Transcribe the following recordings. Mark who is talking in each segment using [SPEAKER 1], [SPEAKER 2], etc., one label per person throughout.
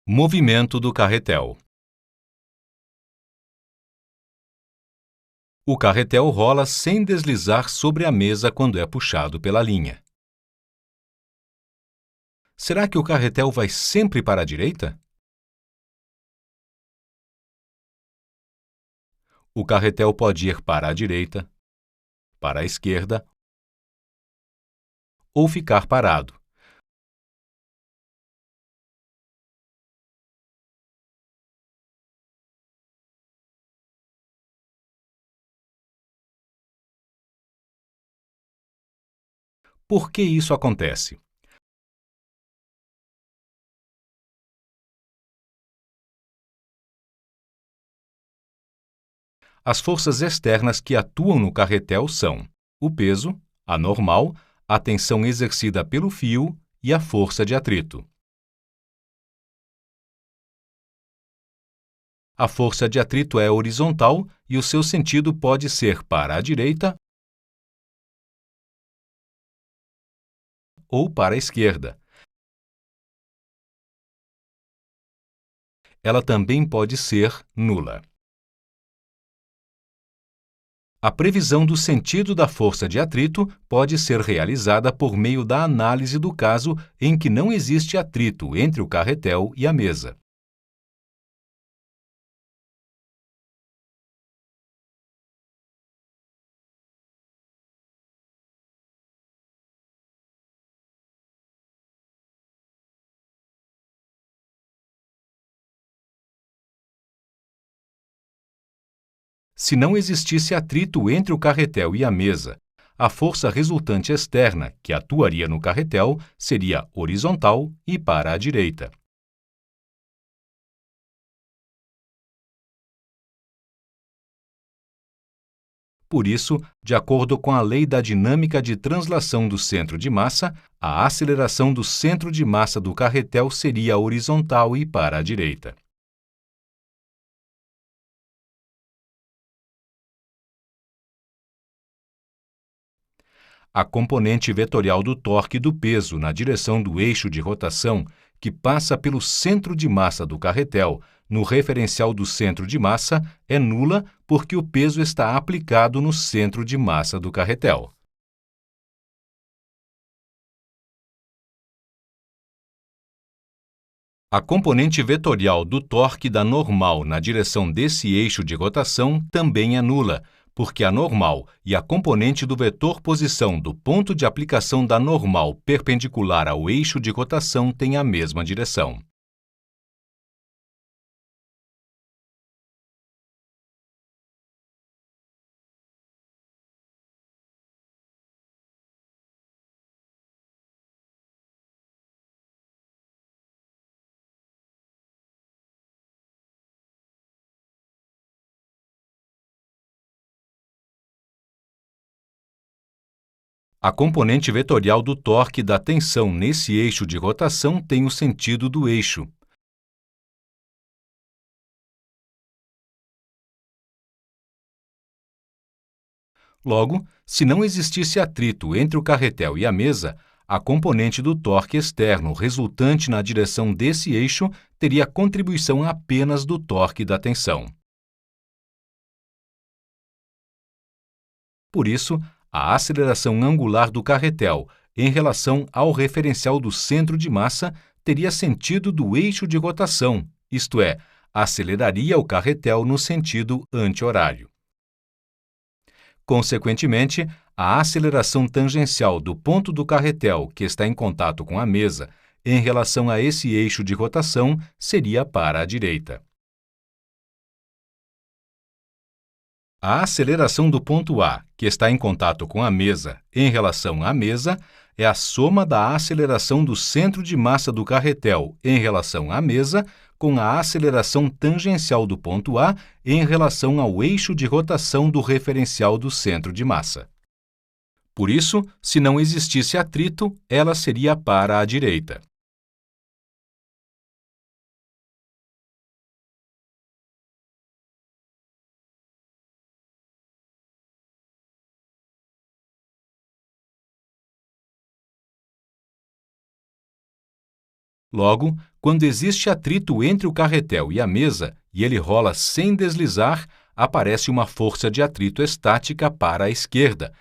[SPEAKER 1] Movimento do carretel. O carretel rola sem deslizar sobre a mesa quando é puxado pela linha. Será que o carretel vai sempre para a direita? O carretel pode ir para a direita, para a esquerda ou ficar parado. Por que isso acontece? As forças externas que atuam no carretel são o peso, a normal, a tensão exercida pelo fio e a força de atrito. A força de atrito é horizontal e o seu sentido pode ser para a direita ou para a esquerda. Ela também pode ser nula. A previsão do sentido da força de atrito pode ser realizada por meio da análise do caso em que não existe atrito entre o carretel e a mesa. Se não existisse atrito entre o carretel e a mesa, a força resultante externa, que atuaria no carretel, seria horizontal e para a direita. Por isso, de acordo com a lei da dinâmica de translação do centro de massa, a aceleração do centro de massa do carretel seria horizontal e para a direita. A componente vetorial do torque do peso na direção do eixo de rotação, que passa pelo centro de massa do carretel, no referencial do centro de massa, é nula porque o peso está aplicado no centro de massa do carretel. A componente vetorial do torque da normal na direção desse eixo de rotação também é nula, porque a normal e a componente do vetor posição do ponto de aplicação da normal perpendicular ao eixo de rotação têm a mesma direção. A componente vetorial do torque da tensão nesse eixo de rotação tem o sentido do eixo. Logo, se não existisse atrito entre o carretel e a mesa, a componente do torque externo resultante na direção desse eixo teria contribuição apenas do torque da tensão. Por isso, a aceleração angular do carretel em relação ao referencial do centro de massa teria sentido do eixo de rotação, isto é, aceleraria o carretel no sentido anti-horário. Consequentemente, a aceleração tangencial do ponto do carretel que está em contato com a mesa em relação a esse eixo de rotação seria para a direita. A aceleração do ponto A, que está em contato com a mesa, em relação à mesa, é a soma da aceleração do centro de massa do carretel em relação à mesa com a aceleração tangencial do ponto A em relação ao eixo de rotação do referencial do centro de massa. Por isso, se não existisse atrito, ela seria para a direita. Logo, Quando existe atrito entre o carretel e a mesa e ele rola sem deslizar, aparece uma força de atrito estática para a esquerda,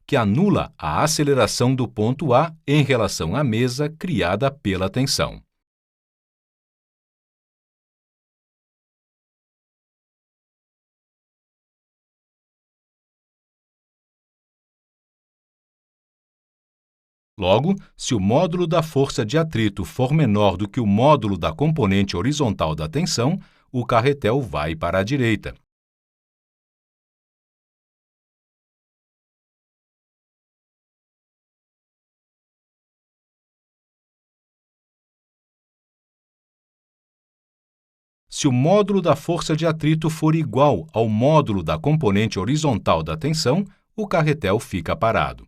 [SPEAKER 1] que anula a aceleração do ponto A em relação à mesa criada pela tensão. Logo, se o módulo da força de atrito for menor do que o módulo da componente horizontal da tensão, o carretel vai para a direita. Se o módulo da força de atrito for igual ao módulo da componente horizontal da tensão, o carretel fica parado.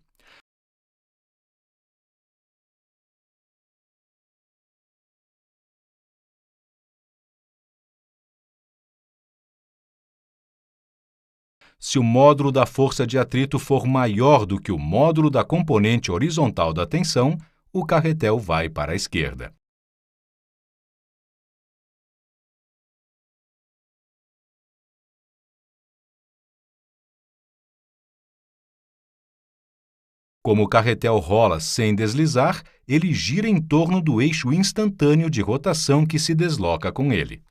[SPEAKER 1] Se o módulo da força de atrito for maior do que o módulo da componente horizontal da tensão, o carretel vai para a esquerda. Como o carretel rola sem deslizar, ele gira em torno do eixo instantâneo de rotação que se desloca com ele.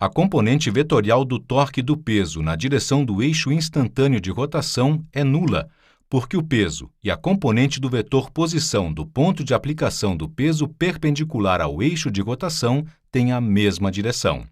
[SPEAKER 1] A componente vetorial do torque do peso na direção do eixo instantâneo de rotação é nula, porque o peso e a componente do vetor posição do ponto de aplicação do peso perpendicular ao eixo de rotação têm a mesma direção.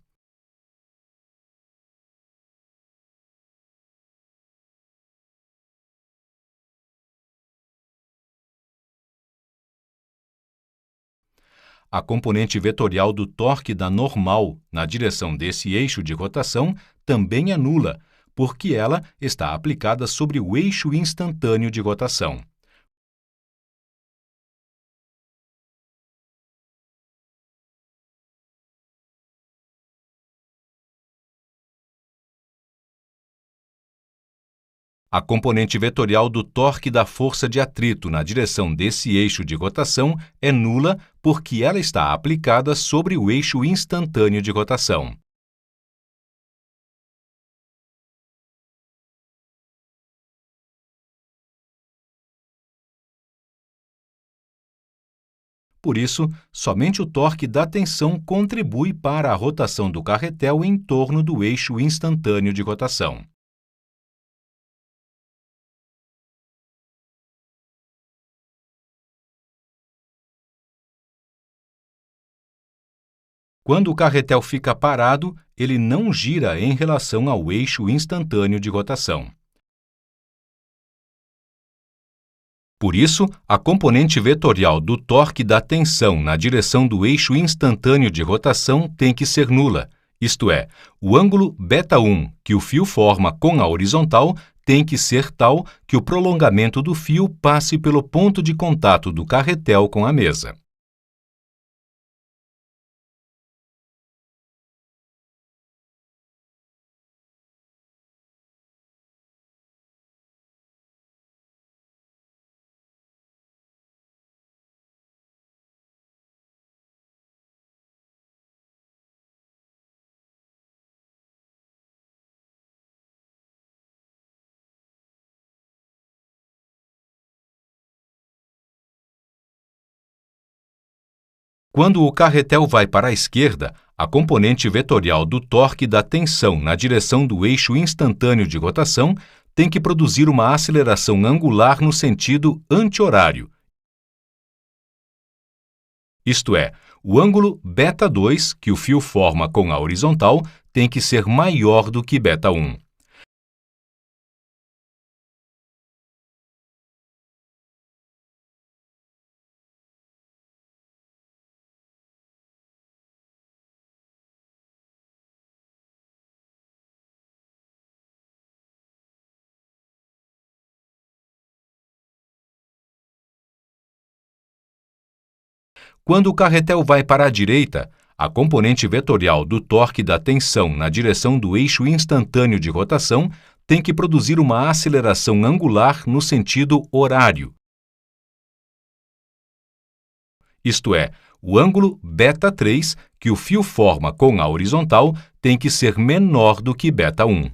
[SPEAKER 1] A componente vetorial do torque da normal na direção desse eixo de rotação também é nula, porque ela está aplicada sobre o eixo instantâneo de rotação. A componente vetorial do torque da força de atrito na direção desse eixo de rotação é nula porque ela está aplicada sobre o eixo instantâneo de rotação. Por isso, somente o torque da tensão contribui para a rotação do carretel em torno do eixo instantâneo de rotação. Quando o carretel fica parado, ele não gira em relação ao eixo instantâneo de rotação. Por isso, a componente vetorial do torque da tensão na direção do eixo instantâneo de rotação tem que ser nula, isto é, o ângulo β1 que o fio forma com a horizontal tem que ser tal que o prolongamento do fio passe pelo ponto de contato do carretel com a mesa. Quando o carretel vai para a esquerda, a componente vetorial do torque da tensão na direção do eixo instantâneo de rotação tem que produzir uma aceleração angular no sentido anti-horário. Isto é, o ângulo β2 que o fio forma com a horizontal tem que ser maior do que β1. Quando o carretel vai para a direita, a componente vetorial do torque da tensão na direção do eixo instantâneo de rotação tem que produzir uma aceleração angular no sentido horário. Isto é, o ângulo β3 que o fio forma com a horizontal tem que ser menor do que β1.